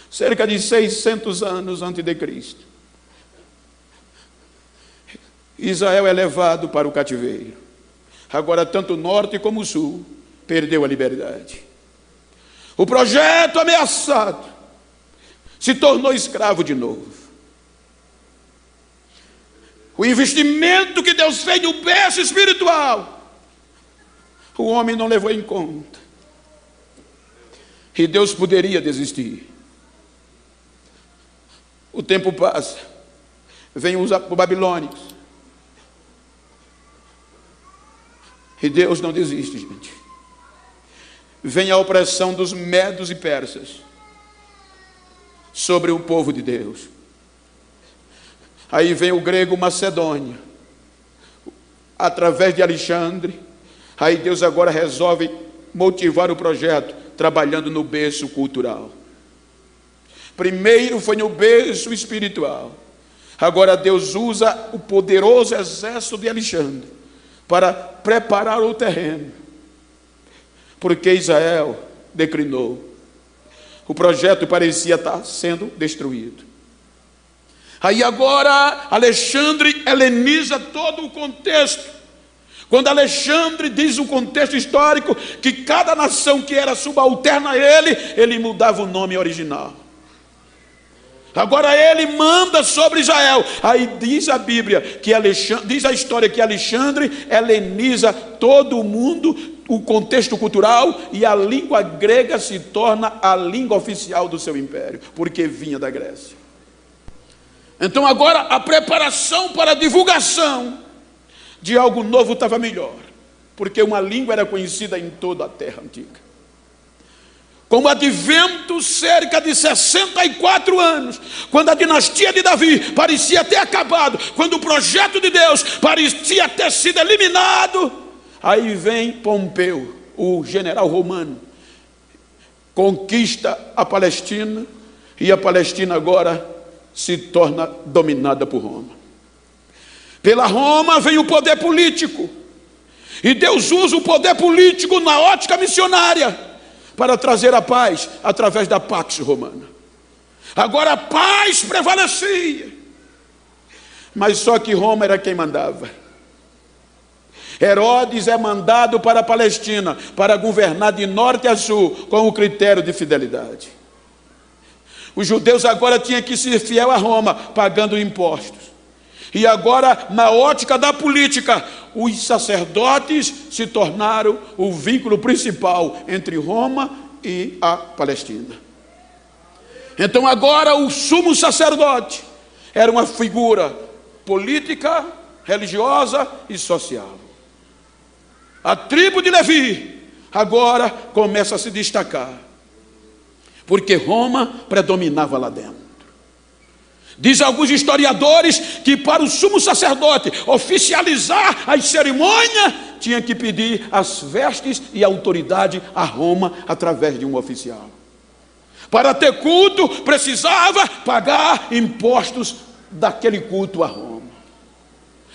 cerca de 600 anos antes de Cristo, Israel é levado para o cativeiro. Agora tanto o norte como o sul perdeu a liberdade. O projeto ameaçado se tornou escravo de novo. O investimento que Deus fez no berço espiritual, o homem não levou em conta. E Deus poderia desistir. O tempo passa, vem os babilônios, e Deus não desiste, gente. Vem a opressão dos medos e persas sobre o povo de Deus. Aí vem o grego macedônio, através de Alexandre. Aí Deus agora resolve motivar o projeto, trabalhando no berço cultural. Primeiro foi no berço espiritual. Agora Deus usa o poderoso exército de Alexandre para preparar o terreno, porque Israel declinou. O projeto parecia estar sendo destruído. Aí agora Alexandre heleniza todo o contexto. Quando Alexandre diz o contexto histórico, que cada nação que era subalterna a ele mudava o nome original. Agora ele manda sobre Israel. Aí diz a Bíblia, diz a história que Alexandre heleniza todo o mundo, o contexto cultural, e a língua grega se torna a língua oficial do seu império, porque vinha da Grécia. Então agora a preparação para a divulgação de algo novo estava melhor, porque uma língua era conhecida em toda a terra antiga. Com o advento, cerca de 64 anos, quando a dinastia de Davi parecia ter acabado, quando o projeto de Deus parecia ter sido eliminado, aí vem Pompeu, o general romano, conquista a Palestina, e a Palestina agora se torna dominada por Roma. Pela Roma vem o poder político, e Deus usa o poder político na ótica missionária para trazer a paz através da Pax Romana. Agora a paz prevalecia, mas só que Roma era quem mandava. Herodes é mandado para a Palestina para governar de norte a sul com o critério de fidelidade. Os judeus agora tinham que ser fiel a Roma, pagando impostos. E agora, na ótica da política, os sacerdotes se tornaram o vínculo principal entre Roma e a Palestina. Então agora o sumo sacerdote era uma figura política, religiosa e social. A tribo de Levi agora começa a se destacar, porque Roma predominava lá dentro. Diz alguns historiadores que para o sumo sacerdote oficializar as cerimônias, tinha que pedir as vestes e a autoridade a Roma através de um oficial. Para ter culto, precisava pagar impostos daquele culto a Roma.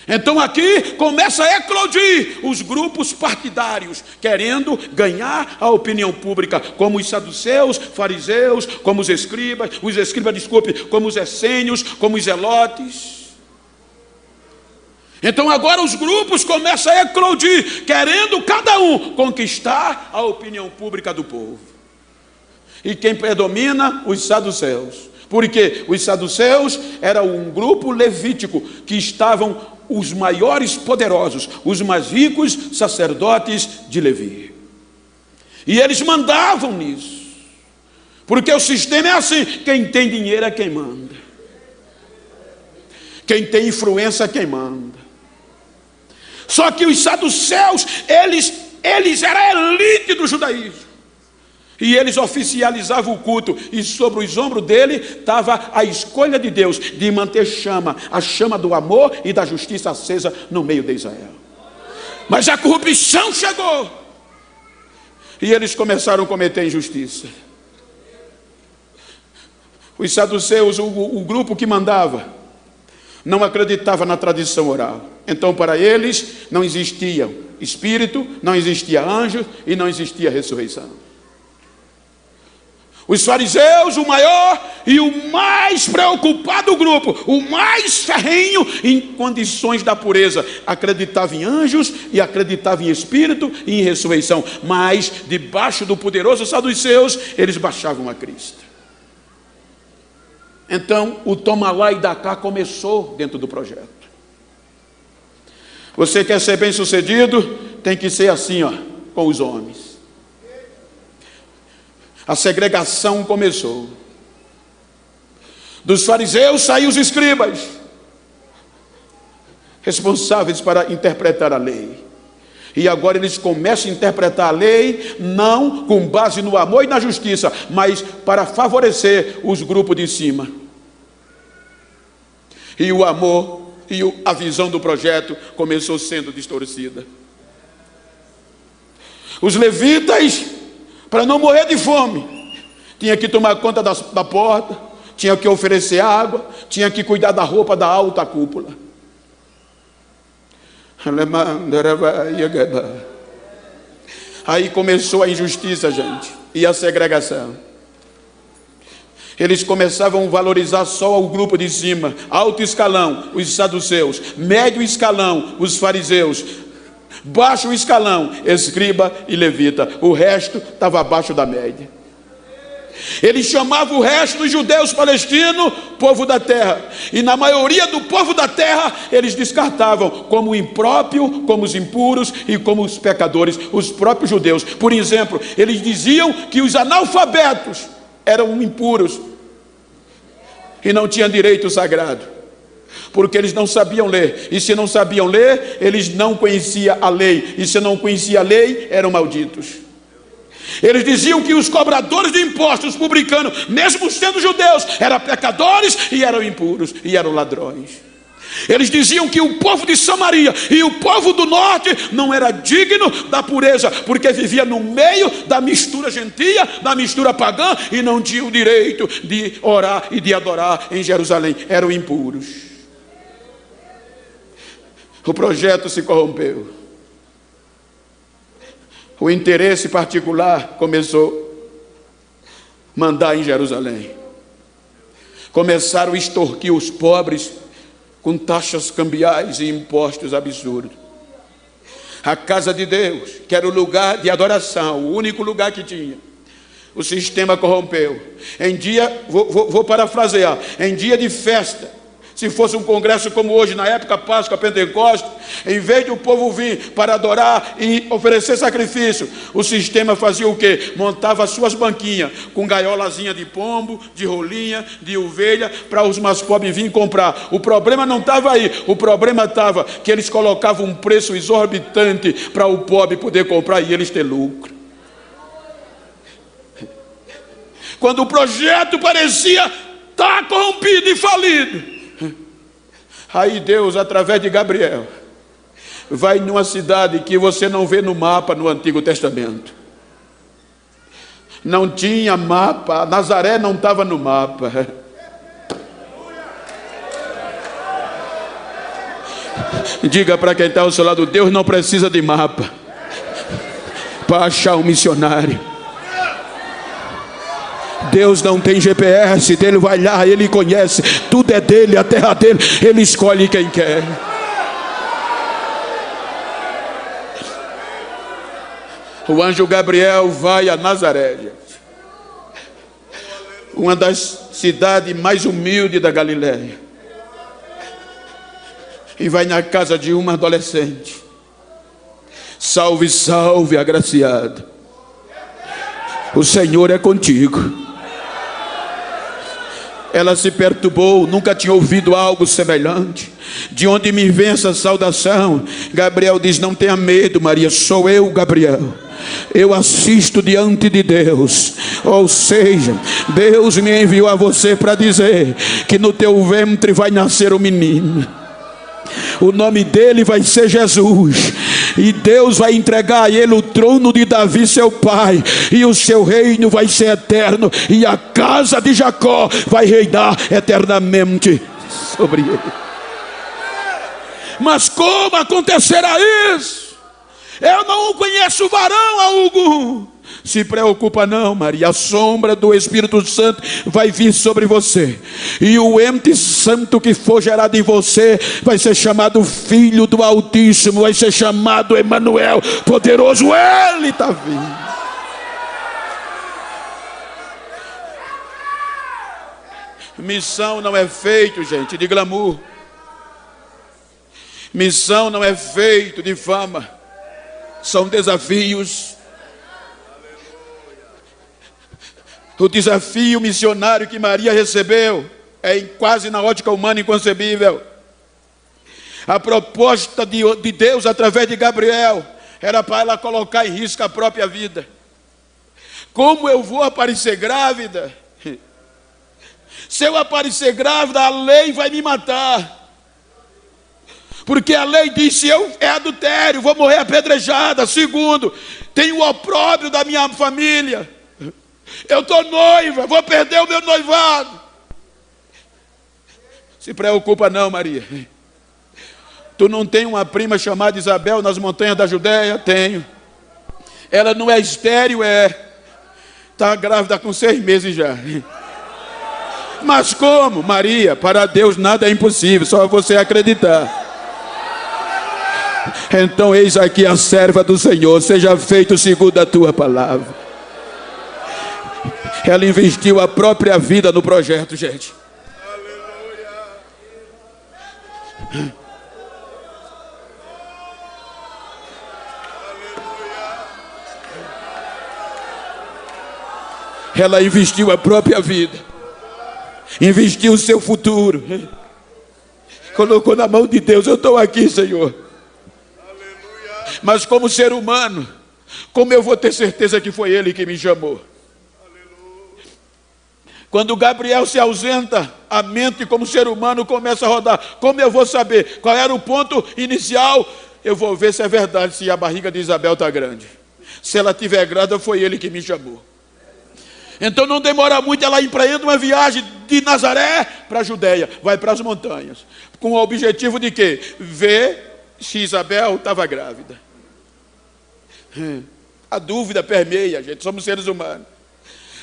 Então aqui começa a eclodir os grupos partidários, querendo ganhar a opinião pública, como os saduceus, fariseus, como os escribas, como os essênios, como os zelotes. Então agora os grupos começam a eclodir, querendo cada um conquistar a opinião pública do povo. E quem predomina? Os saduceus. Porque os saduceus eram um grupo levítico que estavam os maiores poderosos, os mais ricos sacerdotes de Levi. E eles mandavam nisso, porque o sistema é assim: quem tem dinheiro é quem manda, quem tem influência é quem manda. Só que os saduceus, eles eram a elite do judaísmo, e eles oficializavam o culto, e sobre os ombros dele estava a escolha de Deus de manter a chama do amor e da justiça acesa no meio de Israel. Mas a corrupção chegou, e eles começaram a cometer injustiça. Os saduceus, o grupo que mandava, não acreditava na tradição oral. Então para eles não existia espírito, não existia anjo e não existia ressurreição. Os fariseus, o maior e o mais preocupado grupo, o mais ferrenho em condições da pureza, acreditava em anjos e acreditava em espírito e em ressurreição, mas debaixo do poderoso saduceus, eles baixavam a Cristo. Então o toma lá e dá cá começou dentro do projeto. Você quer ser bem sucedido, tem que ser assim, com os homens. A segregação começou. Dos fariseus saíram os escribas, responsáveis para interpretar a lei. E agora eles começam a interpretar a lei, não com base no amor e na justiça, mas para favorecer os grupos de cima. E o amor e a visão do projeto começou sendo distorcida. Os levitas, para não morrer de fome, tinha que tomar conta da porta, tinha que oferecer água, tinha que cuidar da roupa da alta cúpula. Aí começou a injustiça, gente, e a segregação. Eles começavam a valorizar só o grupo de cima, alto escalão, os saduceus, médio escalão, os fariseus, baixo escalão, escriba e levita. O resto estava abaixo da média. Eles chamavam o resto dos judeus palestinos povo da terra, e na maioria do povo da terra eles descartavam como impróprio, como os impuros e como os pecadores, os próprios judeus. Por exemplo, eles diziam que os analfabetos eram impuros e não tinham direito sagrado, porque eles não sabiam ler, e se não sabiam ler, eles não conheciam a lei, e se não conheciam a lei, eram malditos. Eles diziam que os cobradores de impostos, publicanos, mesmo sendo judeus, eram pecadores e eram impuros e eram ladrões. Eles diziam que o povo de Samaria e o povo do norte não era digno da pureza, porque vivia no meio da mistura gentia, da mistura pagã, e não tinha o direito de orar e de adorar em Jerusalém. Eram impuros. O projeto se corrompeu. O interesse particular começou a mandar em Jerusalém. Começaram a extorquir os pobres com taxas cambiais e impostos absurdos. A casa de Deus, que era o lugar de adoração, o único lugar que tinha, o sistema corrompeu. Em dia, vou parafrasear, em dia de festa, se fosse um congresso como hoje, na época Páscoa, Pentecostes, em vez de o povo vir para adorar e oferecer sacrifício, o sistema fazia o quê? Montava as suas banquinhas com gaiolazinha de pombo, de rolinha, de ovelha, para os mais pobres virem comprar. O problema não estava aí, o problema estava que eles colocavam um preço exorbitante para o pobre poder comprar e eles ter lucro. Quando o projeto parecia estar corrompido e falido, aí Deus, através de Gabriel, vai numa cidade que você não vê no mapa no Antigo Testamento. Não tinha mapa, Nazaré não estava no mapa. Diga para quem está ao seu lado: Deus não precisa de mapa para achar um missionário. Deus não tem GPS, ele vai lá, ele conhece, tudo é dele, a terra dele, ele escolhe quem quer. O anjo Gabriel vai a Nazaré, uma das cidades mais humildes da Galileia, e vai na casa de uma adolescente. Salve, salve, agraciada, o Senhor é contigo. Ela se perturbou, nunca tinha ouvido algo semelhante. De onde me vem essa saudação? Gabriel diz: não tenha medo, Maria, sou eu, Gabriel. Eu assisto diante de Deus. Ou seja, Deus me enviou a você para dizer que no teu ventre vai nascer um menino. O nome dele vai ser Jesus, e Deus vai entregar a ele o trono de Davi seu pai, e o seu reino vai ser eterno, e a casa de Jacó vai reinar eternamente sobre ele. Mas como acontecerá isso? Eu não conheço varão algum. Se preocupa não, Maria, a sombra do Espírito Santo vai vir sobre você, e o ente santo que for gerado em você vai ser chamado Filho do Altíssimo, vai ser chamado Emanuel, poderoso, Ele está vindo. Missão não é feito, gente, de glamour. Missão não é feito de fama. São desafios. O desafio missionário que Maria recebeu é quase na ótica humana inconcebível. A proposta de Deus através de Gabriel era para ela colocar em risco a própria vida. Como eu vou aparecer grávida? Se eu aparecer grávida, a lei vai me matar. Porque a lei diz, se eu é adultério, vou morrer apedrejada. Segundo, tem o opróbrio da minha família. Eu estou noiva, vou perder o meu noivado. Se preocupa não, Maria. Tu não tem uma prima chamada Isabel nas montanhas da Judéia? Tenho. Ela não é estéril, está grávida com 6 meses já. Mas como? Maria, para Deus nada é impossível, só você acreditar. Então eis aqui a serva do Senhor, seja feito segundo a tua palavra. Ela investiu a própria vida no projeto, gente. Ela investiu a própria vida, investiu o seu futuro, colocou na mão de Deus. Eu estou aqui, Senhor, mas como ser humano, como eu vou ter certeza que foi Ele que me chamou? Quando Gabriel se ausenta, a mente como ser humano começa a rodar. Como eu vou saber qual era o ponto inicial? Eu vou ver se é verdade, se a barriga de Isabel está grande. Se ela estiver grávida, foi Ele que me chamou. Então não demora muito, ela empreende uma viagem de Nazaré para a Judéia, vai para as montanhas, com o objetivo de quê? Ver se Isabel estava grávida. A dúvida permeia, gente, somos seres humanos.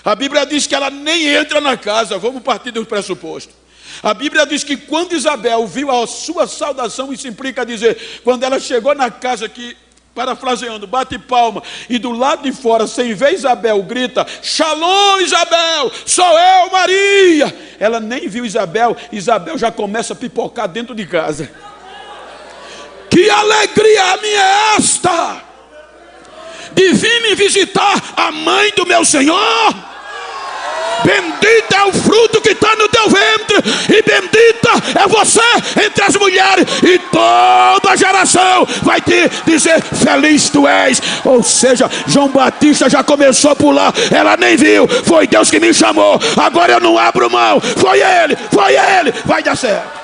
A Bíblia diz que ela nem entra na casa, vamos partir do pressuposto. A Bíblia diz que quando Isabel viu a sua saudação, isso implica dizer, quando ela chegou na casa, que, parafraseando, bate palma, e do lado de fora, sem ver Isabel, grita, Shalom Isabel, sou eu Maria. Ela nem viu Isabel, Isabel já começa a pipocar dentro de casa. Que alegria minha é esta, de vir me visitar a mãe do meu Senhor. Bendito é o fruto que está no teu ventre, e bendita é você entre as mulheres, e toda a geração vai te dizer, feliz tu és. Ou seja, João Batista já começou a pular, ela nem viu, foi Deus que me chamou, agora eu não abro mão, foi Ele, vai dar certo.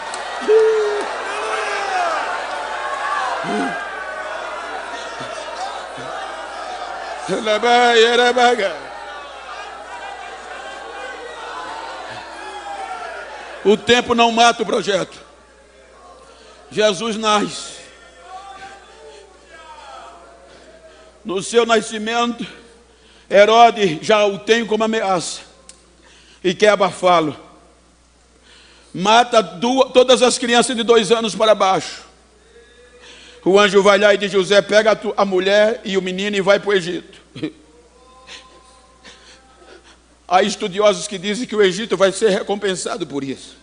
O tempo não mata o projeto. Jesus nasce. No seu nascimento, Herodes já o tem como ameaça e quer abafá-lo. Mata todas as crianças de 2 anos para baixo. O anjo vai lá e diz, José, pega a mulher e o menino e vai para o Egito. Há estudiosos que dizem que o Egito vai ser recompensado por isso.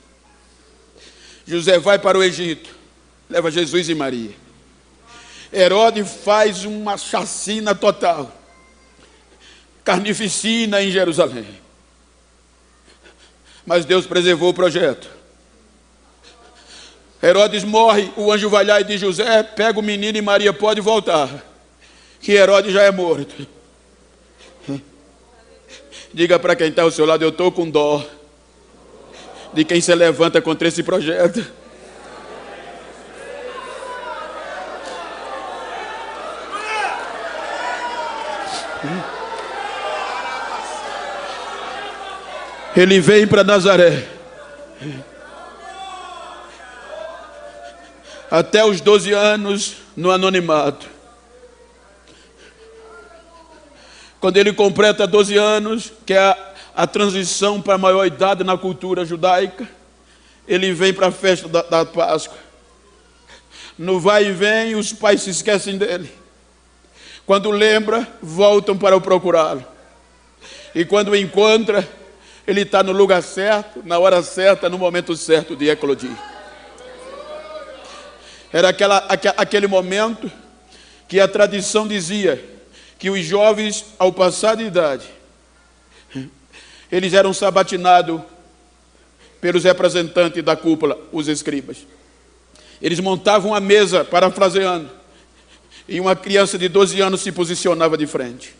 José vai para o Egito, leva Jesus e Maria. Herodes faz uma chacina total, carnificina em Jerusalém. Mas Deus preservou o projeto. Herodes morre, o anjo vai lá e diz, José, pega o menino e Maria pode voltar, que Herodes já é morto. Diga para quem está ao seu lado, eu estou com dó de quem se levanta contra esse projeto. Ele vem para Nazaré. Até os 12 anos no anonimato. Quando ele completa 12 anos, que é a transição para a maior idade na cultura judaica, ele vem para a festa da Páscoa. No vai e vem, os pais se esquecem dele. Quando lembra, voltam para o procurá-lo. E quando o encontra, ele está no lugar certo, na hora certa, no momento certo de eclodir. Era aquele momento que a tradição dizia que os jovens, ao passar de idade, eles eram sabatinados pelos representantes da cúpula, os escribas. Eles montavam a mesa, parafraseando, e uma criança de 12 anos se posicionava de frente.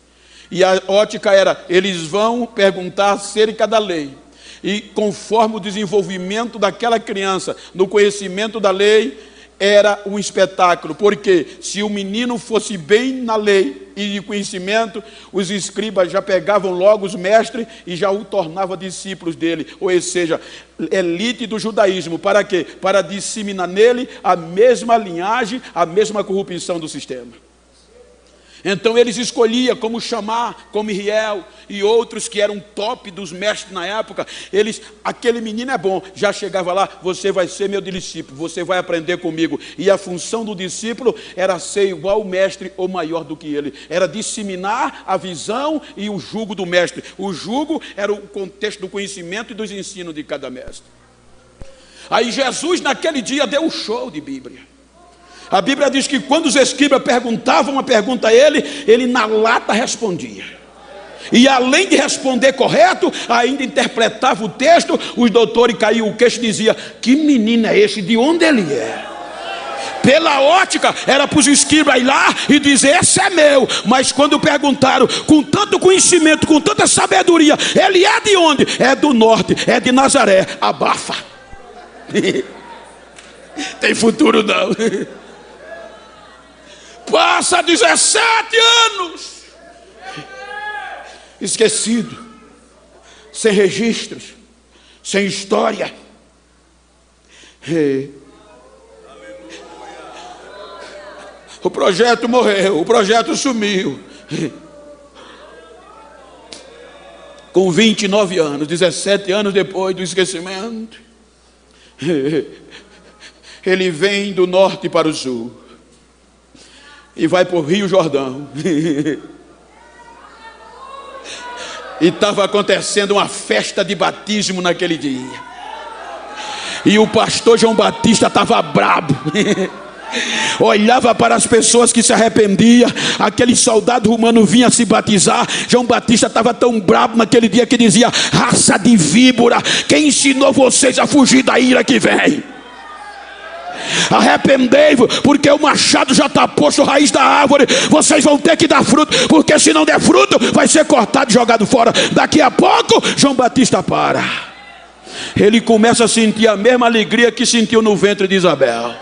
E a ótica era, eles vão perguntar acerca da lei. E conforme o desenvolvimento daquela criança, no conhecimento da lei, era um espetáculo. Porque se o menino fosse bem na lei e de conhecimento, os escribas já pegavam logo os mestres e já o tornavam discípulos dele. Ou seja, elite do judaísmo. Para quê? Para disseminar nele a mesma linhagem, a mesma corrupção do sistema. Então eles escolhiam como chamar, como Riel e outros que eram top dos mestres na época. Aquele menino é bom, já chegava lá, você vai ser meu discípulo, você vai aprender comigo. E a função do discípulo era ser igual ao mestre ou maior do que ele. Era disseminar a visão e o jugo do mestre. O jugo era o contexto do conhecimento e dos ensinos de cada mestre. Aí Jesus naquele dia deu um show de Bíblia. A Bíblia diz que quando os escribas perguntavam uma pergunta a ele, ele na lata respondia. E além de responder correto, ainda interpretava o texto. Os doutores caíam o queixo e diziam, que menino é esse? De onde ele é? Pela ótica, era para os escribas ir lá e dizer, esse é meu. Mas quando perguntaram, com tanto conhecimento, com tanta sabedoria, ele é de onde? É do norte, é de Nazaré. Abafa. Tem futuro não. Passa 17 anos esquecido, sem registros, sem história. O projeto morreu, o projeto sumiu. Com 29 anos, 17 anos depois do esquecimento, ele vem do norte para o sul e vai para o Rio Jordão. E estava acontecendo uma festa de batismo naquele dia. E o pastor João Batista estava brabo. Olhava para as pessoas que se arrependiam. Aquele soldado romano vinha se batizar. João Batista estava tão brabo naquele dia que dizia, raça de víbora, quem ensinou vocês a fugir da ira que vem? Arrependei-vos, porque o machado já está posto à raiz da árvore. Vocês vão ter que dar fruto, porque se não der fruto, vai ser cortado e jogado fora. Daqui a pouco, João Batista para. Ele começa a sentir a mesma alegria que sentiu no ventre de Isabel.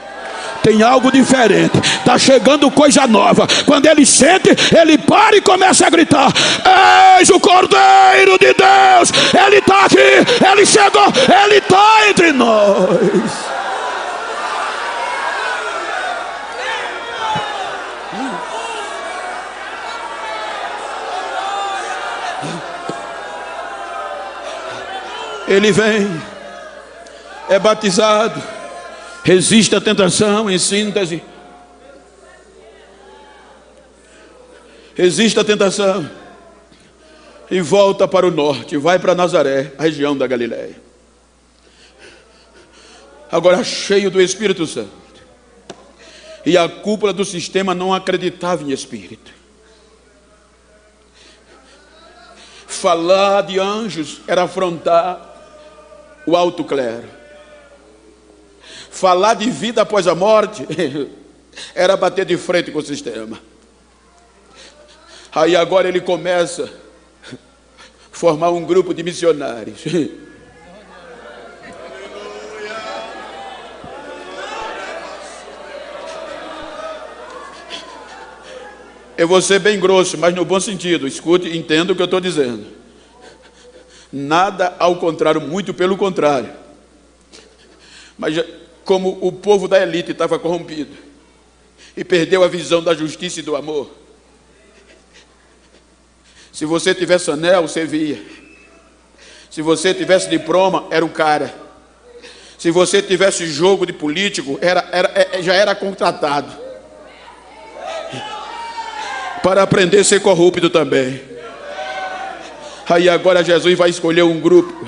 Tem algo diferente, está chegando coisa nova. Quando ele sente, ele para e começa a gritar, eis o Cordeiro de Deus, ele está aqui, ele chegou, ele está entre nós. Ele vem, é batizado, resiste à tentação, em síntese. Resiste à tentação e volta para o norte, vai para Nazaré, a região da Galileia. Agora cheio do Espírito Santo. E a cúpula do sistema não acreditava em Espírito. Falar de anjos era afrontar o alto clero. Falar de vida após a morte era bater de frente com o sistema. Aí agora ele começa a formar um grupo de missionários. Eu vou ser bem grosso, mas no bom sentido. Escute, entenda o que eu estou dizendo. Nada ao contrário, muito pelo contrário. Mas como o povo da elite estava corrompido e perdeu a visão da justiça e do amor, Se você tivesse anel, você via. Se você tivesse diploma, era o cara. Se você tivesse jogo de político, já era contratado para aprender a ser corrupto também. Aí agora Jesus vai escolher um grupo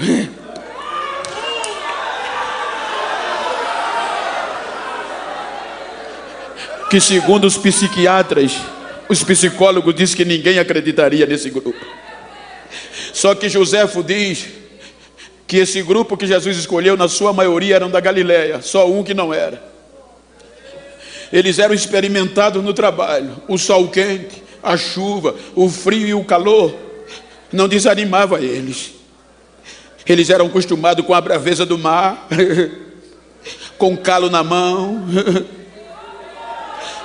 que, segundo os psiquiatras, os psicólogos, dizem que ninguém acreditaria nesse grupo. Só que Joséfo diz que esse grupo que Jesus escolheu, na sua maioria, eram da Galileia, só um que não era. Eles eram experimentados no trabalho. O sol quente, a chuva, o frio e o calor não desanimava eles. Eles eram acostumados com a braveza do mar, com calo na mão.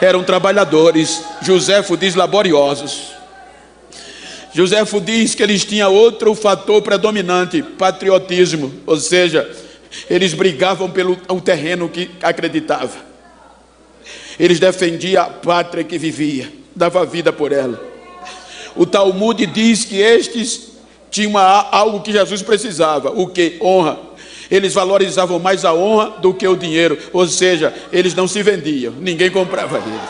Eram trabalhadores. Joséfo diz laboriosos. Joséfo diz que eles tinham outro fator predominante: patriotismo. Ou seja, eles brigavam pelo terreno que acreditava. Eles defendiam a pátria que vivia, dava vida por ela. O Talmud diz que estes tinham algo que Jesus precisava. O que? Honra. Eles valorizavam mais a honra do que o dinheiro. Ou seja, eles não se vendiam, ninguém comprava eles.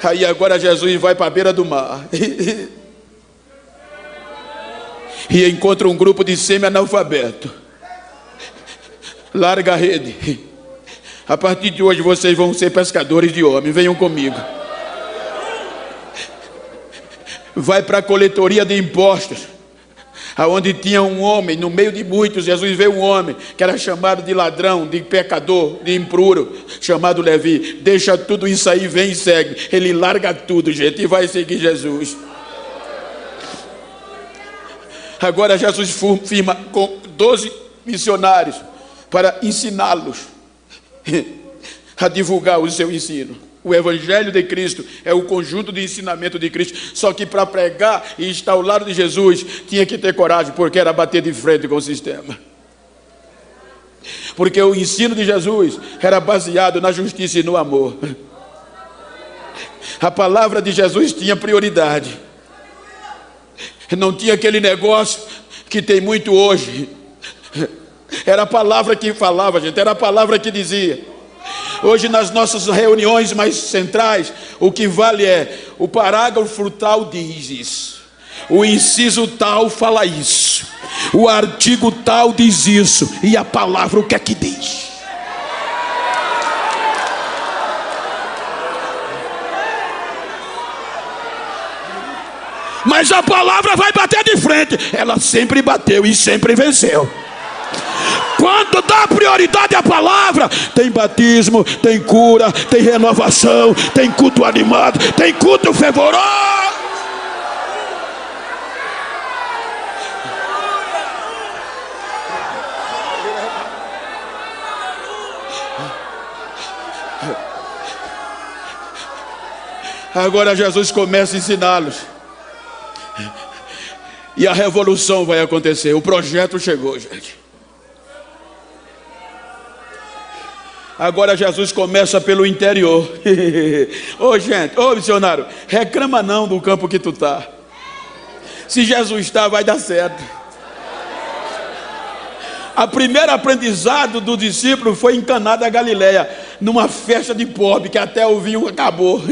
Aí agora Jesus vai para a beira do mar e encontra um grupo de semi-analfabeto. Larga a rede. A partir de hoje vocês vão ser pescadores de homens. Venham comigo. Vai para a coletoria de impostos, aonde tinha um homem, no meio de muitos. Jesus vê um homem que era chamado de ladrão, de pecador, de impuro, chamado Levi. Deixa tudo isso aí, vem e segue. Ele larga tudo, gente, e vai seguir Jesus. Agora Jesus firma com 12 missionários para ensiná-los a divulgar o seu ensino. O Evangelho de Cristo é o conjunto de ensinamento de Cristo. Só que para pregar e estar ao lado de Jesus, tinha que ter coragem, porque era bater de frente com o sistema. Porque o ensino de Jesus era baseado na justiça e no amor. A palavra de Jesus tinha prioridade. Não tinha aquele negócio que tem muito hoje. Era a palavra que falava, gente. Era a palavra que dizia. Hoje, nas nossas reuniões mais centrais, o que vale é: o parágrafo tal diz isso, o inciso tal fala isso, o artigo tal diz isso, e a palavra o que é que diz? Mas a palavra vai bater de frente. Ela sempre bateu e sempre venceu. Quando dá prioridade à palavra, tem batismo, tem cura, tem renovação, tem culto animado, tem culto fervoroso. Agora Jesus começa a ensiná-los. E a revolução vai acontecer. O projeto chegou, gente. Agora Jesus começa pelo interior. Ô gente, ô missionário, reclama não do campo que tu tá. Se Jesus está, vai dar certo. A primeira aprendizado do discípulo foi em Caná da Galileia, numa festa de pobre, que até o vinho acabou.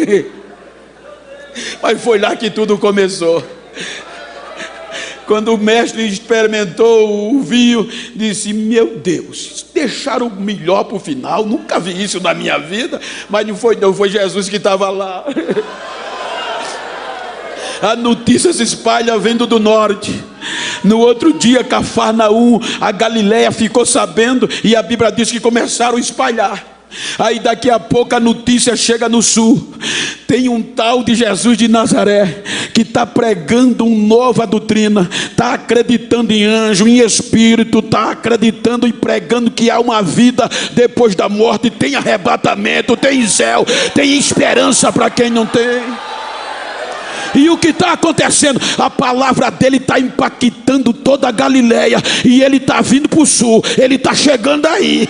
Mas foi lá que tudo começou. Quando o mestre experimentou o vinho, disse: meu Deus, deixaram o melhor para o final. Nunca vi isso na minha vida. Mas não foi Jesus que estava lá. A notícia se espalha vindo do norte. No outro dia, Cafarnaum, a Galileia ficou sabendo, e a Bíblia diz que começaram a espalhar. Aí daqui a pouco a notícia chega no sul. Tem um tal de Jesus de Nazaré que está pregando uma nova doutrina, está acreditando em anjo, em espírito, está acreditando e pregando que há uma vida depois da morte, tem arrebatamento, tem céu, tem esperança para quem não tem. E o que está acontecendo? A palavra dele está impactando toda a Galileia, e ele está vindo para o sul, ele está chegando aí.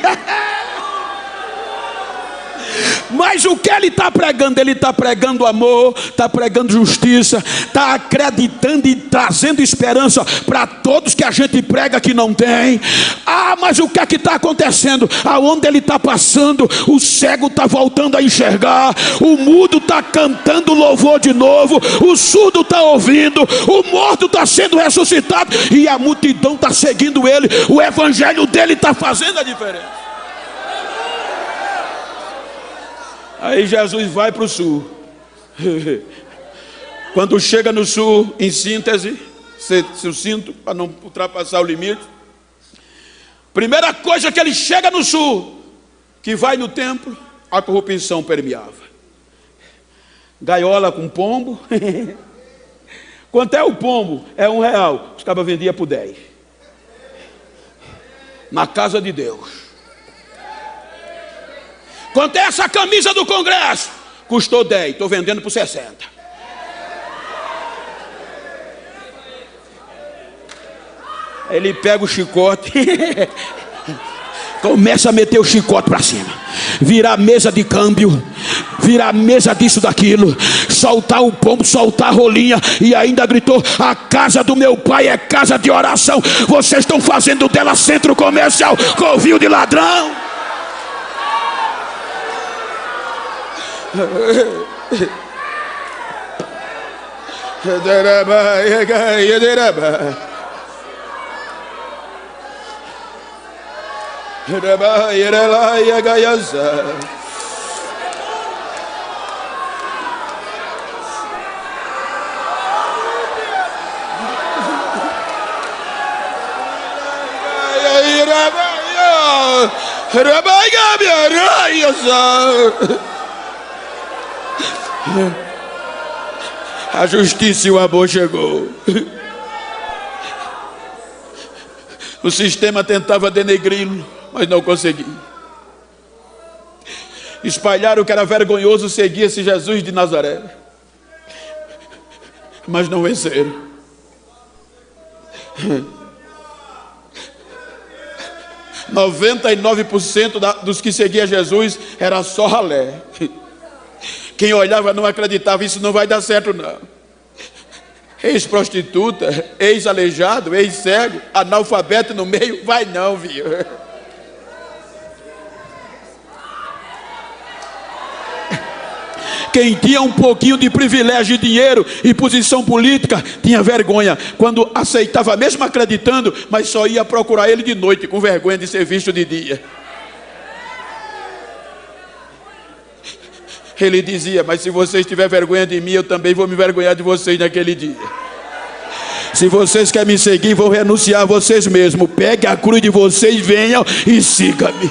Mas o que ele está pregando? Ele está pregando amor, está pregando justiça, está acreditando e trazendo esperança para todos que a gente prega que não tem. Mas o que é que está acontecendo? Aonde ele está passando, o cego está voltando a enxergar, o mudo está cantando louvor de novo, o surdo está ouvindo, o morto está sendo ressuscitado e a multidão está seguindo ele. O evangelho dele está fazendo a diferença. Aí Jesus vai para o sul. Quando chega no sul, em síntese, sucinto, para não ultrapassar o limite, primeira coisa que ele chega no sul, que vai no templo, a corrupção permeava. Gaiola com pombo. Quanto é o pombo? É R$1. Os cabas vendiam por 10. Na casa de Deus. Quanto é essa camisa do Congresso? Custou 10, estou vendendo por 60. Ele pega o chicote, começa a meter o chicote para cima, virar mesa de câmbio, virar mesa disso, daquilo, soltar o pombo, soltar a rolinha, e ainda gritou: a casa do meu pai é casa de oração, vocês estão fazendo dela centro comercial, covil de ladrão. A justiça e o amor chegou. O sistema tentava denegri-lo, mas não conseguia. Espalharam que era vergonhoso seguir esse Jesus de Nazaré, mas não venceram. 99% dos que seguiam Jesus era só ralé. Quem olhava não acreditava, isso não vai dar certo não. Ex-prostituta, ex-aleijado, ex-cego, analfabeto no meio, vai não, viu? Quem tinha um pouquinho de privilégio, dinheiro e posição política, tinha vergonha quando aceitava, mesmo acreditando, mas só ia procurar ele de noite, com vergonha de ser visto de dia. Ele dizia: mas se vocês tiverem vergonha de mim, eu também vou me vergonhar de vocês naquele dia. Se vocês querem me seguir, vão renunciar a vocês mesmos. Pegue a cruz de vocês, venham e siga-me.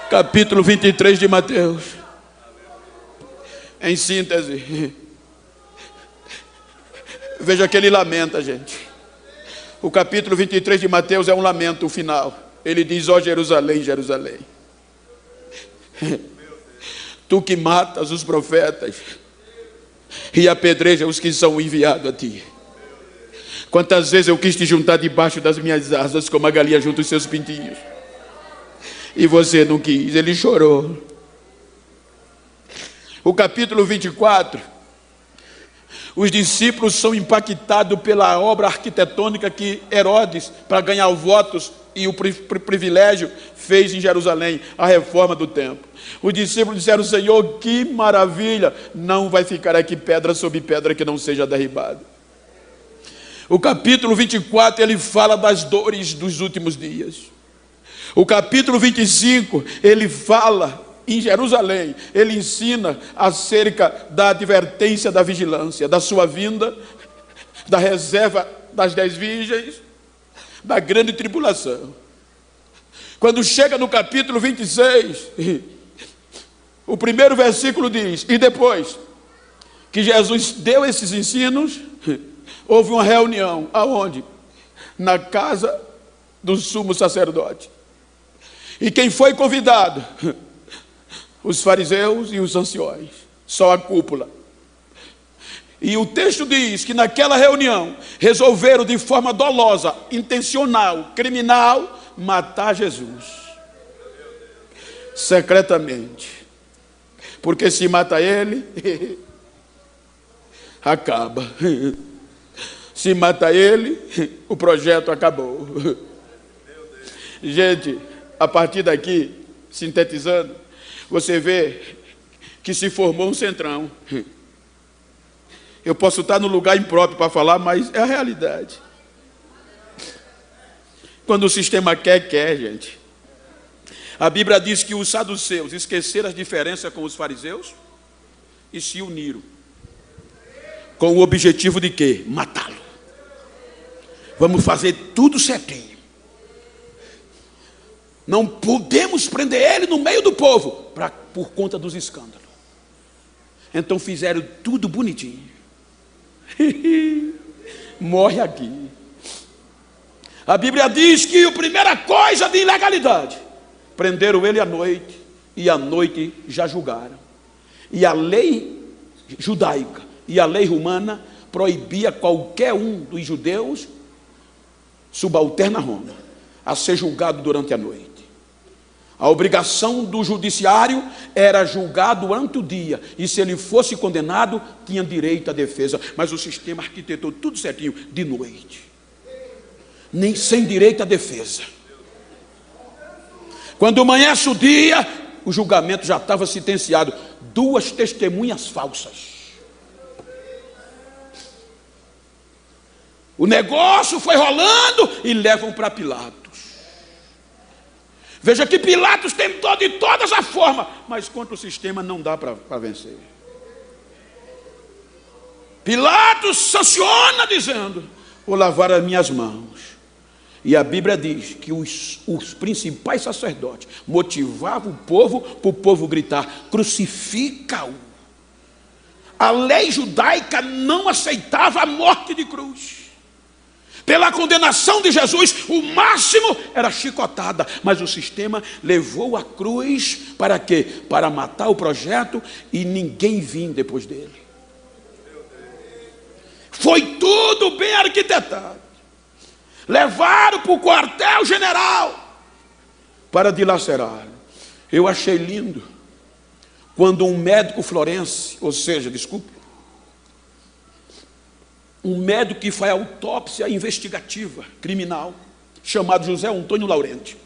Capítulo 23 de Mateus. Em síntese, veja que ele lamenta, gente. O capítulo 23 de Mateus é um lamento final. Ele diz: ó Jerusalém, Jerusalém, tu que matas os profetas e apedreja os que são enviados a ti. Quantas vezes eu quis te juntar debaixo das minhas asas, como a galinha junta os seus pintinhos, e você não quis. Ele chorou. O capítulo 24, os discípulos são impactados pela obra arquitetônica que Herodes, para ganhar votos e o privilégio, fez em Jerusalém, a reforma do templo. Os discípulos disseram: Senhor, que maravilha, não vai ficar aqui pedra sobre pedra que não seja derribada. O capítulo 24, ele fala das dores dos últimos dias. O capítulo 25, ele fala em Jerusalém, ele ensina acerca da advertência da vigilância, da sua vinda, da reserva das 10 virgens, da grande tribulação. Quando chega no capítulo 26, o primeiro versículo diz: e depois que Jesus deu esses ensinos, houve uma reunião. Aonde? Na casa do sumo sacerdote. E quem foi convidado? Os fariseus e os anciões, só a cúpula. E o texto diz que naquela reunião resolveram de forma dolosa, intencional, criminal, matar Jesus. secretamente. Porque se mata ele, acaba. Se mata ele, o projeto acabou. Gente, a partir daqui, sintetizando, você vê que se formou um centrão. Eu posso estar no lugar impróprio para falar, mas é a realidade. Quando o sistema quer, gente. A Bíblia diz que os saduceus esqueceram as diferenças com os fariseus e se uniram. Com o objetivo de quê? Matá-lo. Vamos fazer tudo certinho. Não podemos prender ele no meio do povo, por conta dos escândalos. Então fizeram tudo bonitinho. Morre aqui. A Bíblia diz que a primeira coisa de ilegalidade, prenderam ele à noite, e à noite já julgaram. E a lei judaica e a lei romana proibia qualquer um dos judeus subalterno a Roma a ser julgado durante a noite. A obrigação do judiciário era julgar durante o dia, e se ele fosse condenado, tinha direito à defesa. Mas o sistema arquitetou tudo certinho, de noite, nem sem direito à defesa. Quando amanhece o dia, o julgamento já estava sentenciado. 2 testemunhas falsas. O negócio foi rolando e levam para Pilatos. Veja que Pilatos tentou de todas as formas, mas contra o sistema não dá para vencer. Pilatos sanciona dizendo: vou lavar as minhas mãos. E a Bíblia diz que os principais sacerdotes motivavam o povo para o povo gritar: crucifica-o. A lei judaica não aceitava a morte de cruz. Pela condenação de Jesus, o máximo era chicotada, mas o sistema levou a cruz para quê? Para matar o projeto e ninguém vir depois dele. Foi tudo bem arquitetado. Levaram para o quartel-general para dilacerar. Eu achei lindo quando um médico florense, um médico que faz autópsia investigativa criminal, chamado José Antônio Laurenti.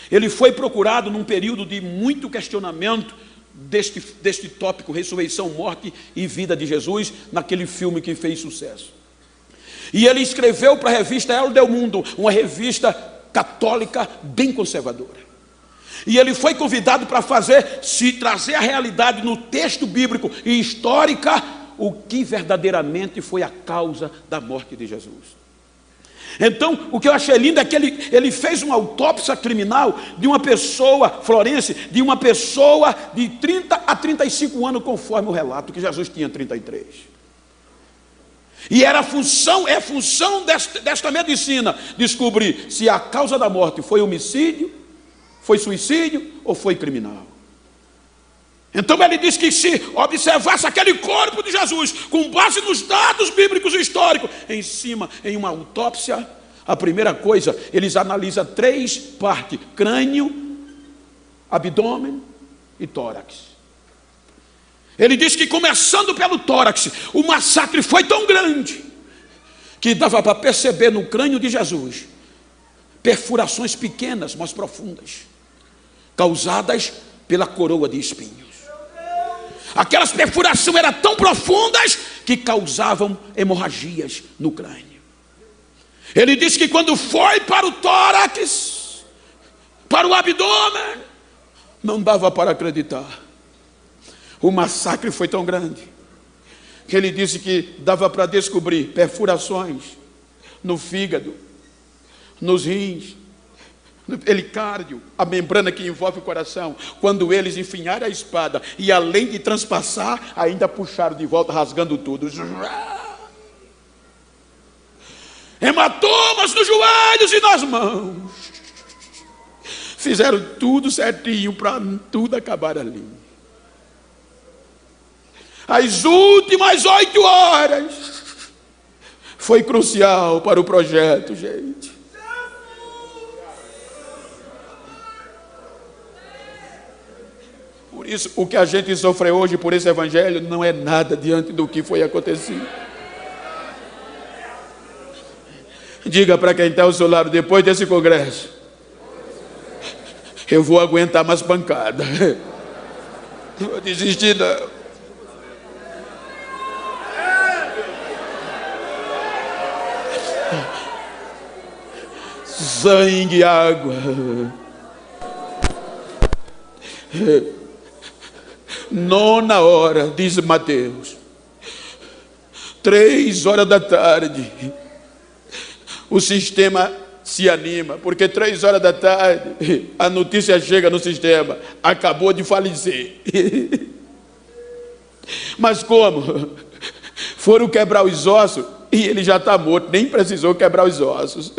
Ele foi procurado num período de muito questionamento deste tópico, ressurreição, morte e vida de Jesus, naquele filme que fez sucesso. E ele escreveu para a revista El Del Mundo, uma revista católica bem conservadora. E ele foi convidado para trazer a realidade no texto bíblico e histórica, o que verdadeiramente foi a causa da morte de Jesus. Então, o que eu achei lindo é que ele fez uma autópsia criminal de uma pessoa florense, de uma pessoa de 30 a 35 anos, conforme o relato, que Jesus tinha 33. E era função desta medicina descobrir se a causa da morte foi homicídio, foi suicídio ou foi criminal. Então ele diz que se observasse aquele corpo de Jesus, com base nos dados bíblicos e históricos, em uma autópsia, a primeira coisa, eles analisam 3 partes: crânio, abdômen e tórax. Ele diz que começando pelo tórax, o massacre foi tão grande, que dava para perceber no crânio de Jesus, perfurações pequenas, mas profundas, causadas pela coroa de espinhos. Aquelas perfurações eram tão profundas que causavam hemorragias no crânio. Ele disse que quando foi para o tórax, para o abdômen, não dava para acreditar. O massacre foi tão grande que ele disse que dava para descobrir perfurações no fígado, nos rins, no pericárdio, a membrana que envolve o coração. Quando eles enfinharam a espada e, além de transpassar, ainda puxaram de volta, rasgando tudo. Hematomas nos joelhos e nas mãos. Fizeram tudo certinho para tudo acabar ali. As últimas 8 horas foi crucial para o projeto, gente. Por isso, o que a gente sofre hoje por esse evangelho não é nada diante do que foi acontecido. Diga para quem está ao seu lado: depois desse congresso, eu vou aguentar mais pancada. Não vou desistir, não. Sangue e água. Nona hora, diz Mateus, 3 horas da tarde, o sistema se anima, porque 3 horas da tarde, a notícia chega no sistema: acabou de falecer. Mas como? Foram quebrar os ossos e ele já está morto, nem precisou quebrar os ossos.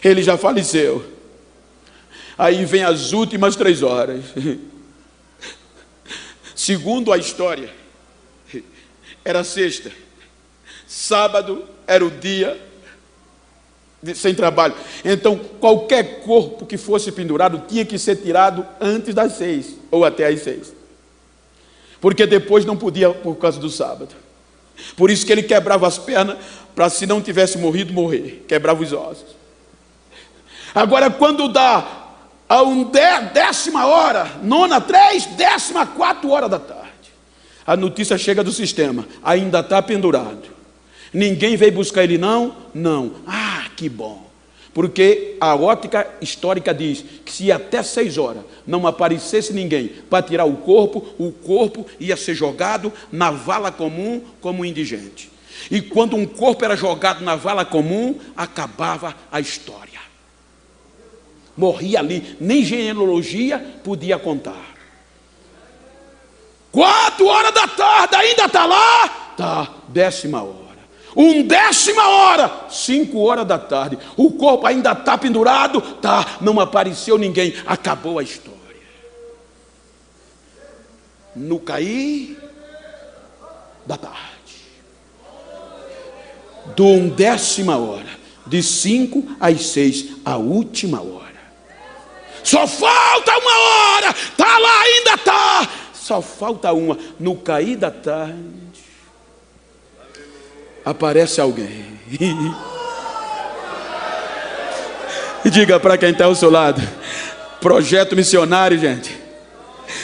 Ele já faleceu. Aí vem as últimas 3 horas. Segundo a história, era sexta, sábado era o dia sem trabalho. Então qualquer corpo que fosse pendurado tinha que ser tirado antes das 6 ou até às 6, porque depois não podia por causa do sábado. Por isso que ele quebrava as pernas, para se não tivesse morrido, morrer. Quebrava os ossos. Agora, quando dá a 10ª hora, 9, 3, 14 horas da tarde, a notícia chega do sistema: ainda está pendurado. Ninguém veio buscar ele, não? Não. Ah, que bom. Porque a ótica histórica diz que se até 6 horas não aparecesse ninguém para tirar o corpo ia ser jogado na vala comum como indigente. E quando um corpo era jogado na vala comum, acabava a história. Morria ali, nem genealogia podia contar. 4 horas da tarde, ainda está lá? Está, 10ª hora. 10ª hora, 5 horas da tarde, o corpo ainda está pendurado? Tá, não apareceu ninguém, acabou a história. No cair da tarde, do 10ª hora, de 5 às 6, a última hora. Só falta 1 hora, está lá, ainda está. Só falta 1. No cair da tarde, aparece alguém. E diga para quem está ao seu lado: projeto missionário, gente.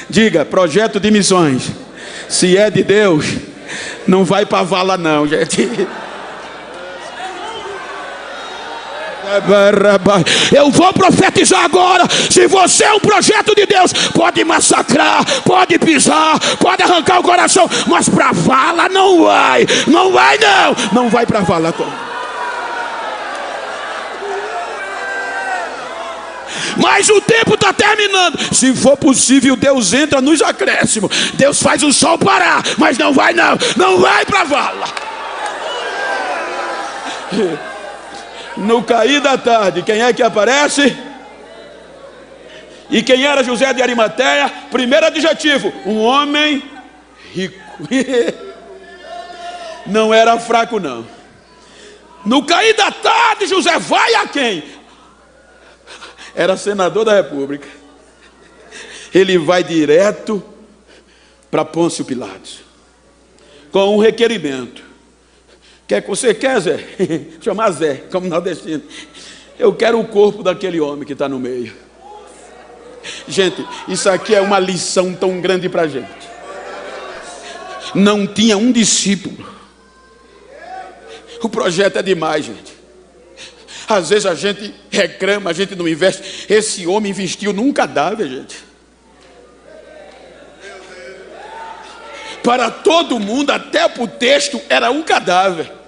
Diga: projeto de missões. Se é de Deus, não vai para a vala não, gente. Eu vou profetizar agora. Se você é um projeto de Deus, pode massacrar, pode pisar, pode arrancar o coração, mas para a vala não vai. Não vai não. Não vai para a vala. Mas o tempo está terminando. Se for possível, Deus entra nos acréscimos. Deus faz o sol parar, mas não vai não. Não vai para a vala. No cair da tarde, quem é que aparece? E quem era José de Arimateia? Primeiro adjetivo: um homem rico. Não era fraco não. No cair da tarde, José vai a quem? Era senador da República. Ele vai direto para Pôncio Pilatos com um requerimento. Que você quer, Zé? Chamar Zé, como nordestino. Eu quero o corpo daquele homem que está no meio. Gente, isso aqui é uma lição tão grande para a gente. Não tinha um discípulo. O projeto é demais, gente. Às vezes a gente reclama, a gente não investe. Esse homem investiu num cadáver, gente. Para todo mundo, até para o texto, era um cadáver.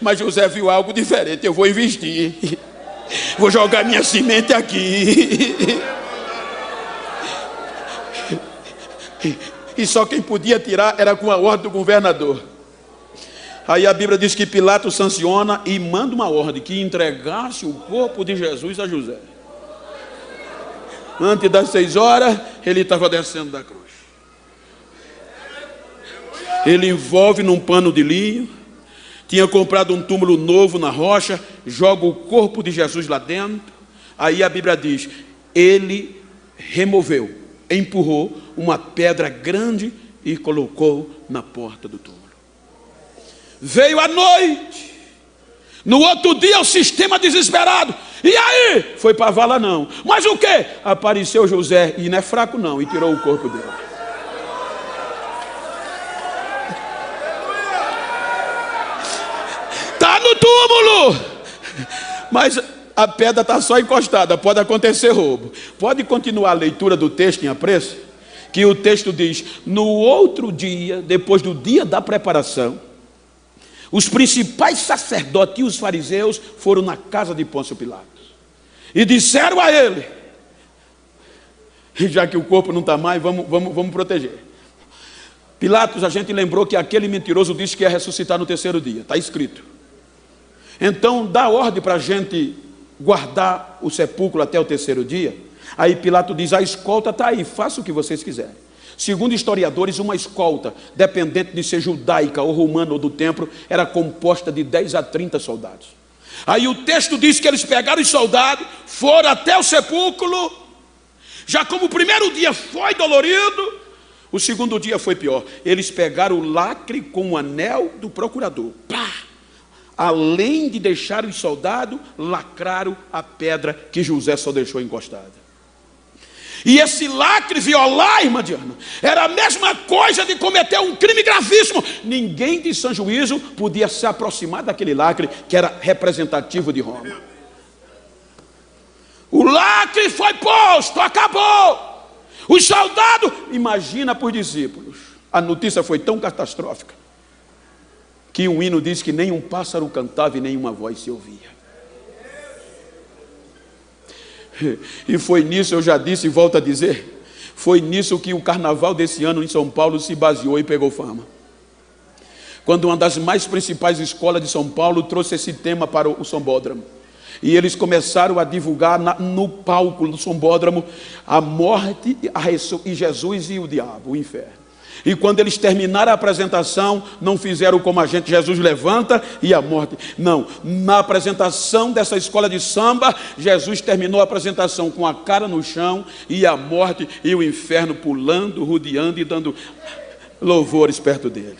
Mas José viu algo diferente. Eu vou investir. Vou jogar minha semente aqui. E só quem podia tirar era com a ordem do governador. Aí a Bíblia diz que Pilatos sanciona e manda uma ordem que entregasse o corpo de Jesus a José. Antes das 6 horas, ele estava descendo da cruz. Ele envolve num pano de linho. Tinha comprado um túmulo novo na rocha, joga o corpo de Jesus lá dentro. Aí a Bíblia diz: ele removeu empurrou uma pedra grande e colocou na porta do túmulo. Veio a noite. No outro dia o sistema desesperado. E aí? Foi para a vala não. Mas o quê? Apareceu José, e não é fraco não, e tirou o corpo dele. Está no túmulo. Mas a pedra está só encostada, pode acontecer roubo. Pode continuar a leitura do texto em apreço? Que o texto diz: no outro dia, depois do dia da preparação, os principais sacerdotes e os fariseus foram na casa de Pôncio Pilatos e disseram a ele: já que o corpo não está mais, vamos proteger. Pilatos, a gente lembrou que aquele mentiroso disse que ia ressuscitar no terceiro dia, está escrito. Então dá ordem para a gente guardar o sepulcro até o terceiro dia. Aí Pilatos diz: a escolta está aí, faça o que vocês quiserem. Segundo historiadores, uma escolta, dependente de ser judaica ou romana ou do templo, era composta de 10 a 30 soldados. Aí o texto diz que eles pegaram os soldados, foram até o sepulcro. Já como o primeiro dia foi dolorido, o segundo dia foi pior. Eles pegaram o lacre com o anel do procurador. Pá! Além de deixar os soldados, lacraram a pedra que José só deixou encostada. E esse lacre violar, irmã Diana, era a mesma coisa de cometer um crime gravíssimo. Ninguém de sã juízo podia se aproximar daquele lacre que era representativo de Roma. O lacre foi posto, acabou. Os soldados, imagina para os discípulos, a notícia foi tão catastrófica que um hino diz que nem um pássaro cantava e nenhuma voz se ouvia. E foi nisso, eu já disse e volto a dizer, foi nisso que o carnaval desse ano em São Paulo se baseou e pegou fama. Quando uma das mais principais escolas de São Paulo trouxe esse tema para o Sambódromo. E eles começaram a divulgar no palco do Sambódromo a morte e Jesus e o diabo, o inferno. E quando eles terminaram a apresentação, não fizeram como a gente: Jesus levanta e a morte. Não, na apresentação dessa escola de samba, Jesus terminou a apresentação com a cara no chão e a morte e o inferno pulando, rodeando e dando louvores perto dele.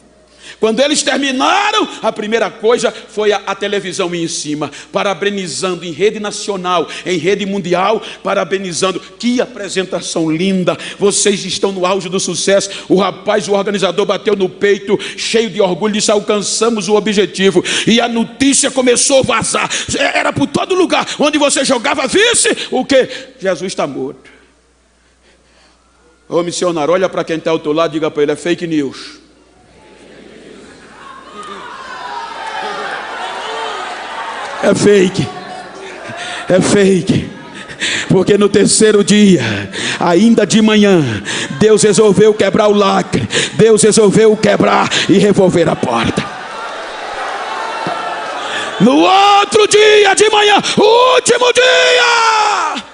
Quando eles terminaram, a primeira coisa foi a televisão em cima, parabenizando em rede nacional, em rede mundial, parabenizando. Que apresentação linda, vocês estão no auge do sucesso. O rapaz, o organizador, bateu no peito, cheio de orgulho, disse: alcançamos o objetivo. E a notícia começou a vazar, era por todo lugar, onde você jogava, visse o que? Jesus está morto. Ô missionário, olha para quem está ao teu lado, diga para ele: é fake news. É fake, é fake, porque no terceiro dia, ainda de manhã, Deus resolveu quebrar o lacre, Deus resolveu quebrar e revolver a porta. No outro dia de manhã, último dia,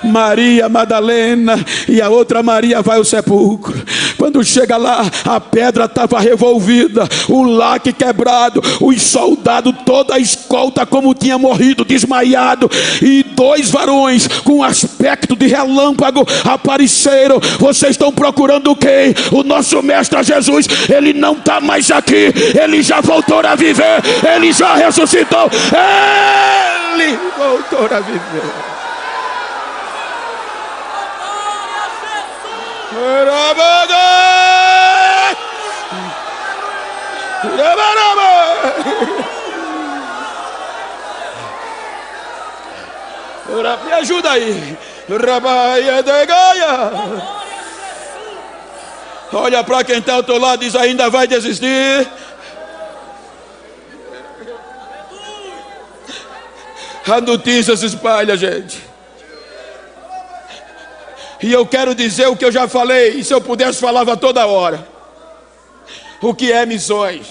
Maria Madalena e a outra Maria vai ao sepulcro. Quando chega lá, a pedra estava revolvida, o lacre quebrado, os soldados, toda a escolta como tinha morrido, desmaiado, e 2 varões com aspecto de relâmpago apareceram. Vocês estão procurando quem? O nosso mestre Jesus. Ele não está mais aqui, ele já voltou a viver, ele já ressuscitou, ele voltou a viver. Me ajuda aí. Olha para quem está ao teu lado e diz: ainda vai desistir? A notícia se espalha, gente. E eu quero dizer o que eu já falei, e se eu pudesse falava toda hora. O que é missões?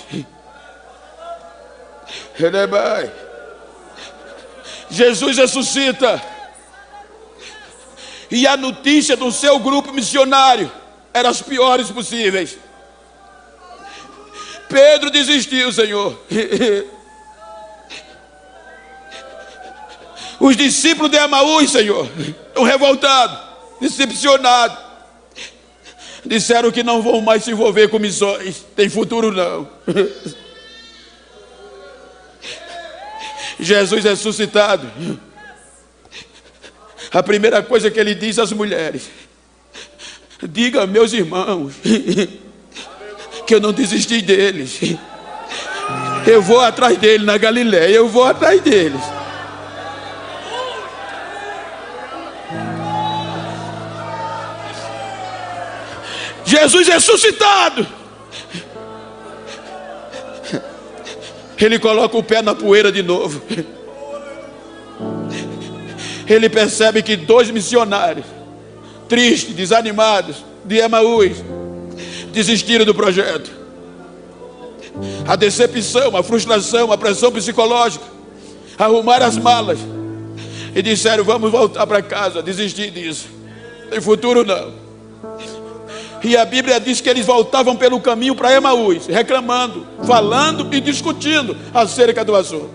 Jesus ressuscita, e a notícia do seu grupo missionário era as piores possíveis. Pedro desistiu, Senhor. Os discípulos de Emaús, Senhor, estão revoltados. decepcionado. Disseram que não vão mais se envolver com missões. Tem futuro não. Jesus ressuscitado. A primeira coisa que ele diz às mulheres: diga a meus irmãos que eu não desisti deles. Eu vou atrás dele na Galiléia. Eu vou atrás deles. Jesus ressuscitado. Ele coloca o pé na poeira de novo. Ele percebe que 2 missionários, tristes, desanimados, de Emaús, desistiram do projeto. A decepção, a frustração, a pressão psicológica, arrumaram as malas e disseram: vamos voltar para casa, desistir disso, tem futuro não. E a Bíblia diz que eles voltavam pelo caminho para Emaús, reclamando, falando e discutindo acerca do assunto.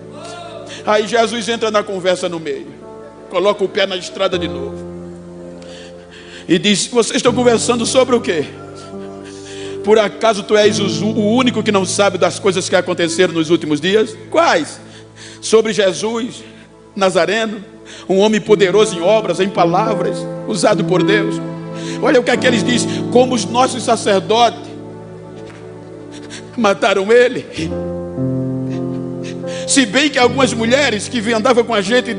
Aí Jesus entra na conversa no meio, coloca o pé na estrada de novo e diz: vocês estão conversando sobre o quê? Por acaso tu és o único que não sabe das coisas que aconteceram nos últimos dias? Quais? Sobre Jesus Nazareno, um homem poderoso em obras, em palavras, usado por Deus. Olha o que é que eles dizem: como os nossos sacerdotes mataram ele. Se bem que algumas mulheres que andavam com a gente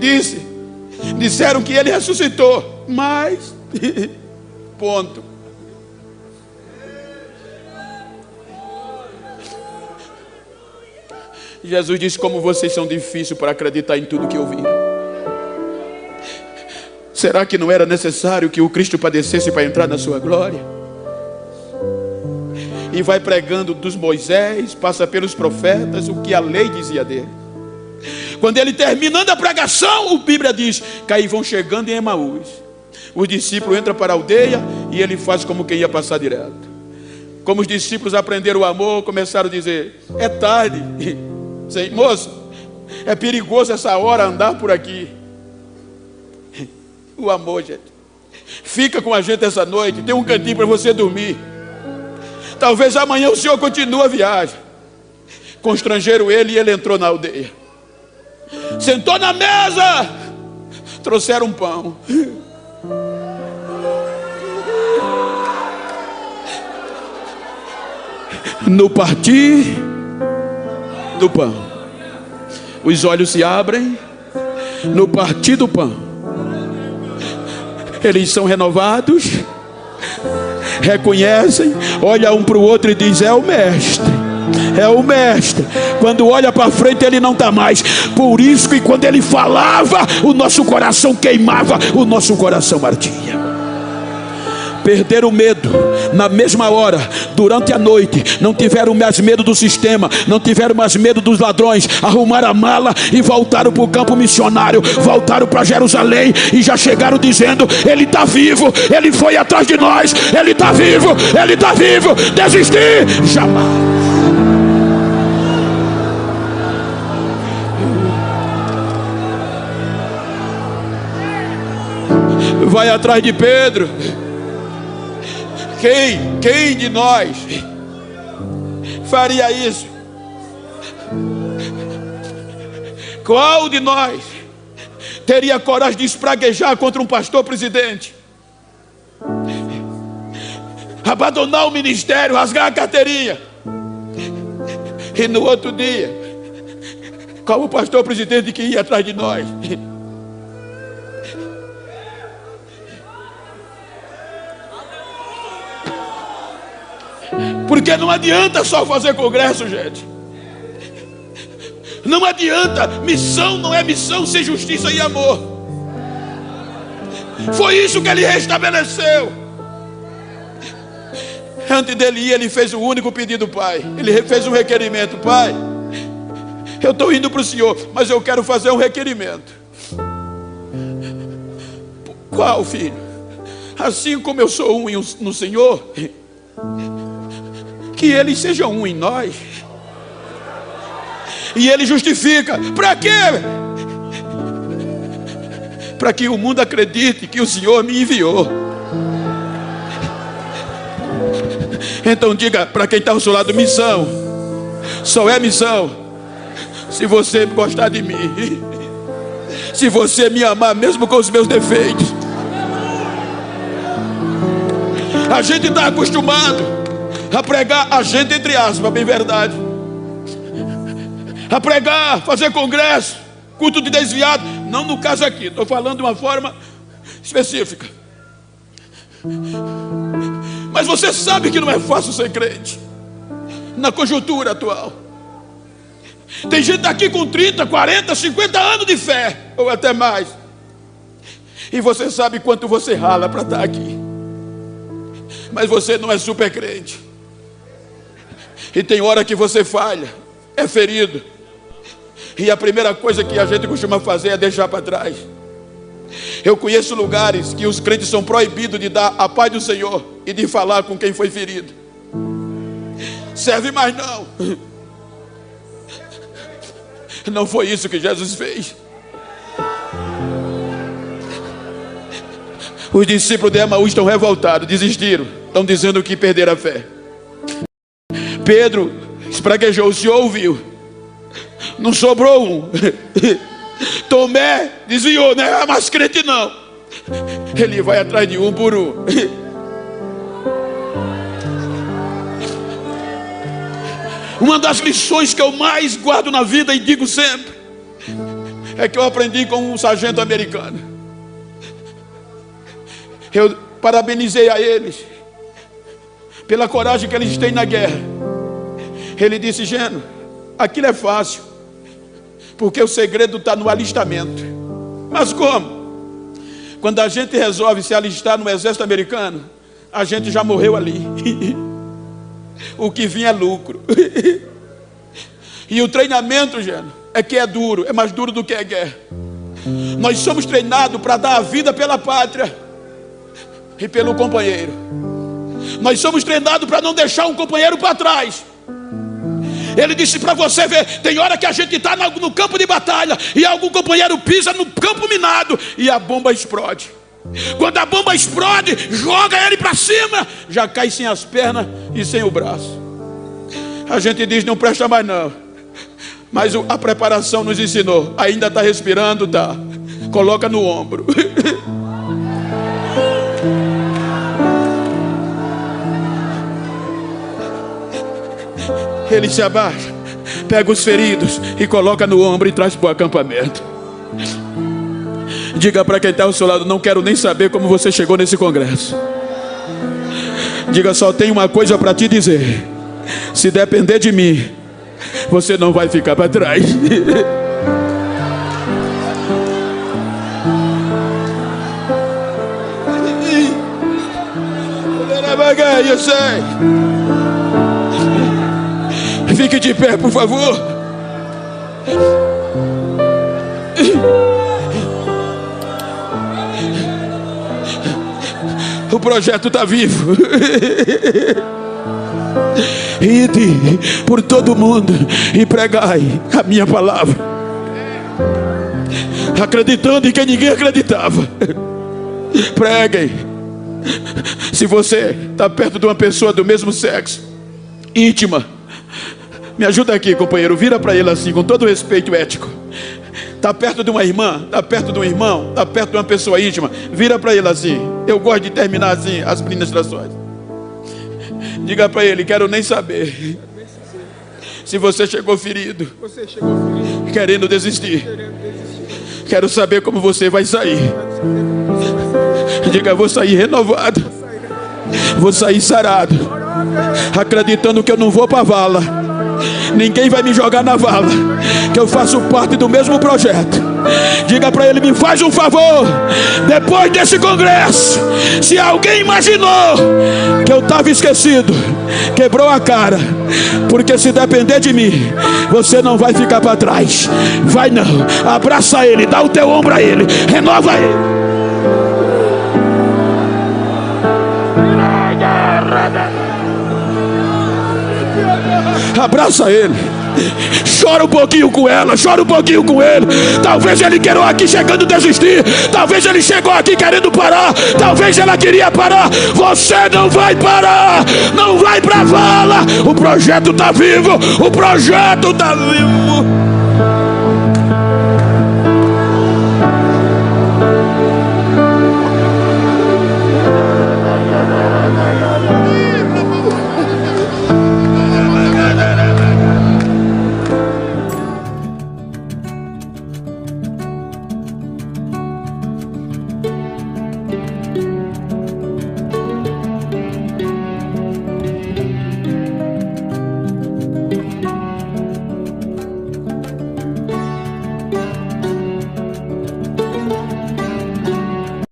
disseram que ele ressuscitou, mas ponto. Jesus disse: como vocês são difíceis para acreditar em tudo que ouviram. Será que não era necessário que o Cristo padecesse para entrar na sua glória? E vai pregando dos Moisés, passa pelos profetas, o que a lei dizia dele. Quando ele terminando a pregação, a Bíblia diz que aí vão chegando em Emaús. Os discípulos entram para a aldeia e ele faz como quem ia passar direto. Como os discípulos aprenderam o amor, começaram a dizer: é tarde, moço, é perigoso essa hora andar por aqui. O amor, gente. Fica com a gente essa noite, tem um cantinho para você dormir. Talvez amanhã o senhor continue a viagem. Constrangeram ele e ele entrou na aldeia. Sentou na mesa. Trouxeram um pão. No partir do pão, os olhos se abrem. No partir do pão, eles são renovados, reconhecem, olha um para o outro e diz: é o mestre, é o mestre. Quando olha para frente ele não está mais. Por isso que quando ele falava, o nosso coração queimava, o nosso coração ardia. Perderam o medo na mesma hora, durante a noite. Não tiveram mais medo do sistema, não tiveram mais medo dos ladrões. Arrumaram a mala e voltaram para o campo missionário. Voltaram para Jerusalém e já chegaram dizendo: ele está vivo, ele foi atrás de nós, ele está vivo, ele está vivo. Desistir jamais. Vai atrás de Pedro. Quem de nós faria isso? Qual de nós teria coragem de espraguejar contra um pastor presidente? Abandonar o ministério, rasgar a carteirinha. E no outro dia, como o pastor presidente que ia atrás de nós. Porque não adianta só fazer congresso, gente. Não adianta. Missão não é missão sem justiça e amor. Foi isso que ele restabeleceu. Antes dele ir, ele fez o único pedido: pai. Ele fez um requerimento: pai, eu estou indo para o senhor, mas eu quero fazer um requerimento. Qual, filho? Assim como eu sou um no Senhor, que eles sejam um em nós. E ele justifica: para quê? Para que o mundo acredite que o Senhor me enviou. Então diga para quem está ao seu lado: missão só é missão se você gostar de mim, se você me amar mesmo com os meus defeitos. A gente está acostumado a pregar, a gente entre aspas, bem verdade, a pregar, fazer congresso, culto de desviado. Não no caso aqui, estou falando de uma forma específica. Mas você sabe que não é fácil ser crente na conjuntura atual. Tem gente aqui com 30, 40, 50 anos de fé, ou até mais, e você sabe quanto você rala para estar aqui. Mas você não é super crente. E tem hora que você falha, é ferido, e a primeira coisa que a gente costuma fazer é deixar para trás. Eu conheço lugares que os crentes são proibidos de dar a paz do Senhor e de falar com quem foi ferido. Serve mais não. Não foi isso que Jesus fez. Os discípulos de Emaús estão revoltados, desistiram, estão dizendo que perderam a fé. Pedro espraguejou, o Senhor ouviu, não sobrou um. Tomé desviou, não é mais crente não. Ele vai atrás de um por um. Uma das lições que eu mais guardo na vida e digo sempre é que eu aprendi com um sargento americano. Eu parabenizei a eles pela coragem que eles têm na guerra. Ele disse: Geno, aquilo é fácil, porque o segredo está no alistamento. Mas como? Quando a gente resolve se alistar no exército americano, a gente já morreu ali. O que vinha é lucro. E o treinamento, Geno, é que é duro, é mais duro do que a guerra. Nós somos treinados para dar a vida pela pátria e pelo companheiro. Nós somos treinados para não deixar um companheiro para trás. Ele disse para você ver, tem hora que a gente está no campo de batalha e algum companheiro pisa no campo minado e a bomba explode. Quando a bomba explode, joga ele para cima, já cai sem as pernas e sem o braço. A gente diz: não presta mais não. Mas a preparação nos ensinou: ainda está respirando, tá? Coloca no ombro. Ele se abaixa, pega os feridos e coloca no ombro e traz para o acampamento. Diga para quem está ao seu lado: não quero nem saber como você chegou nesse congresso. Diga: só tenho uma coisa para te dizer: se depender de mim, você não vai ficar para trás. Eu sei. Fique de pé, por favor. O projeto está vivo. Ide por todo mundo e pregai a minha palavra, acreditando em quem ninguém acreditava. Preguem. Se você está perto de uma pessoa do mesmo sexo, íntima, me ajuda aqui, companheiro, vira para ele assim, com todo o respeito ético. Está perto de uma irmã, está perto de um irmão, está perto de uma pessoa íntima, vira para ele assim. Eu gosto de terminar assim as ministrações. Diga para ele: quero nem saber se você chegou ferido, querendo desistir. Quero saber como você vai sair. Diga: vou sair renovado, vou sair sarado, acreditando que eu não vou para a vala, ninguém vai me jogar na vala, que eu faço parte do mesmo projeto. Diga para ele: me faz um favor, depois desse congresso, se alguém imaginou que eu estava esquecido, quebrou a cara, porque se depender de mim, você não vai ficar para trás. Vai não, abraça ele, dá o teu ombro a ele, renova ele. Abraça ele, Chora um pouquinho com ela, chora um pouquinho com ele. Talvez ele queira aqui chegando a desistir. Talvez ele chegou aqui querendo parar. Talvez ela queria parar. Você não vai parar. Não vai pra vala. O projeto está vivo. O projeto está vivo.